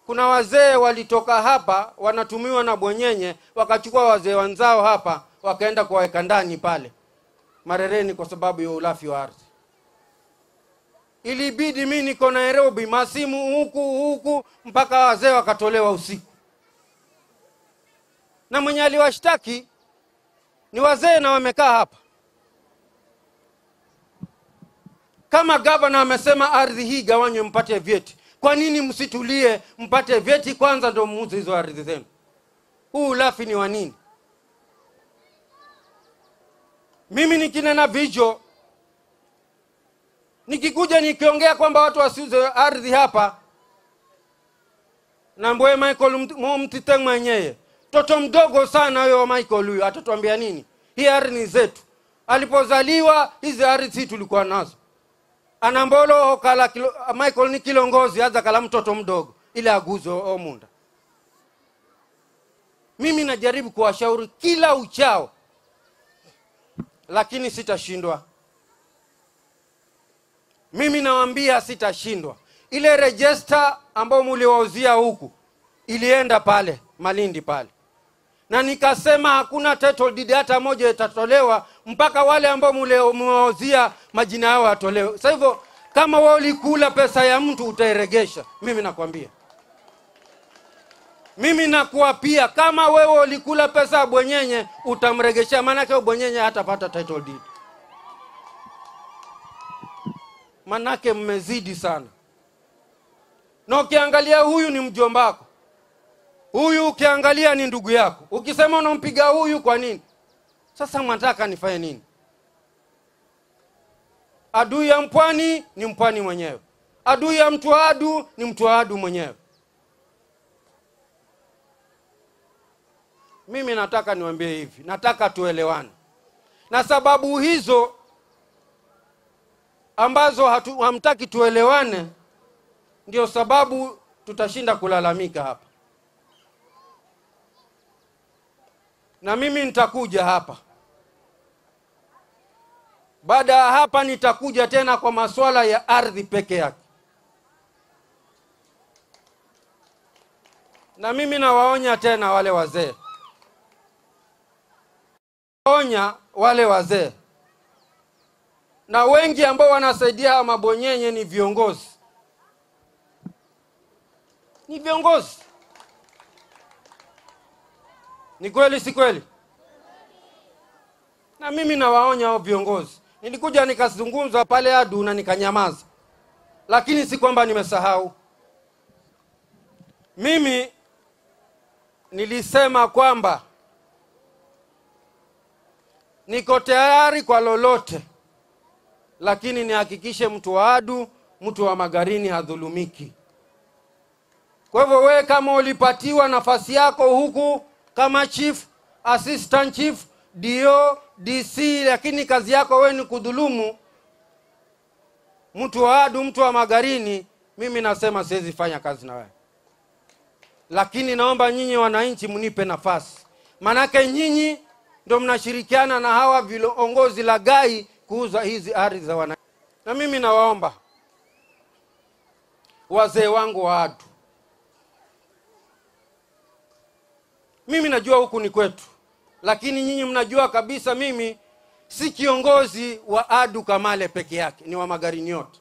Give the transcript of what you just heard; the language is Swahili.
kuna wazee walitoka hapa wanatumiwa na bwenyenye, wakachukua wazee wenzao hapa wakaenda kuwaweka ndani pale Marereni kwa sababu ya ulafi wa ardhi. Ilibidi mimi niko Nairobi, masimu huku mpaka wazee wakatolewa usiku. Na mwenye aliwashtaki ni wazee na wamekaa hapa. Kama gavana amesema ardhi hii gawanywe mpate vyeti, kwa nini msitulie mpate vyeti kwanza ndio muuze hizo ardhi zenu? Huu ulafi ni wa nini? Mimi nikinena vijo, nikikuja nikiongea kwamba watu wasiuze ardhi hapa, na Mbowe Michael Mtiteng mwenyewe, mtoto mdogo sana huyo wa Michael huyo, atatuambia nini? Hii ardhi ni zetu. Alipozaliwa hizi ardhi si tulikuwa nazo. Anambolo kala Michael ni kilongozi, aza kala mtoto mdogo ile aguzo omunda. Mimi najaribu kuwashauri kila uchao, lakini sitashindwa. Mimi nawaambia sitashindwa. Ile register ambao mliwauzia huku ilienda pale Malindi pale, na nikasema hakuna title deed hata moja itatolewa mpaka wale ambao mliwauzia majina yao atolewe. Sasa hivyo kama wao ulikula pesa ya mtu utairegesha. Mimi nakwambia, mimi nakuapia, kama wewe ulikula pesa ya bwenyenye utamregesha, maana yake bwenyenye hatapata title deed. Manake mmezidi sana. Na ukiangalia huyu ni mjombako, huyu ukiangalia ni ndugu yako, ukisema unampiga huyu kwa nini? Sasa mnataka nifanye nini? Adui ya mpwani ni mpwani mwenyewe, adui ya Mtwadu ni Mtwadu mwenyewe. Mimi nataka niwaambie hivi, nataka tuelewane. Na sababu hizo ambazo hamtaki tuelewane, ndio sababu tutashinda kulalamika hapa. Na mimi nitakuja hapa. Baada ya hapa nitakuja tena kwa masuala ya ardhi peke yake. Na mimi nawaonya tena wale wazee. Onya wale wazee. Na wengi ambao wanasaidia mabonyenye ni viongozi. Ni viongozi. Ni kweli si kweli? Na mimi nawaonya hao viongozi. Nilikuja nikazungumza pale Adu na nikanyamaza. Lakini si kwamba nimesahau. Mimi nilisema kwamba niko tayari kwa lolote, lakini nihakikishe mtu wa Adu, mtu wa Magarini hadhulumiki. Kwa hivyo wewe kama ulipatiwa nafasi yako huku kama chief, assistant chief, DO, DC, lakini kazi yako wewe ni kudhulumu mtu wa Adu, mtu wa Magarini, mimi nasema siwezi fanya kazi na wewe. Lakini naomba nyinyi wananchi mnipe nafasi. Manake nyinyi ndio mnashirikiana na hawa viongozi lagai kuuza hizi ardhi za wananchi. Na mimi nawaomba wazee wangu wa Adu, mimi najua huku ni kwetu, lakini nyinyi mnajua kabisa mimi si kiongozi wa Adu Kamale peke yake, ni wa Magarini yote.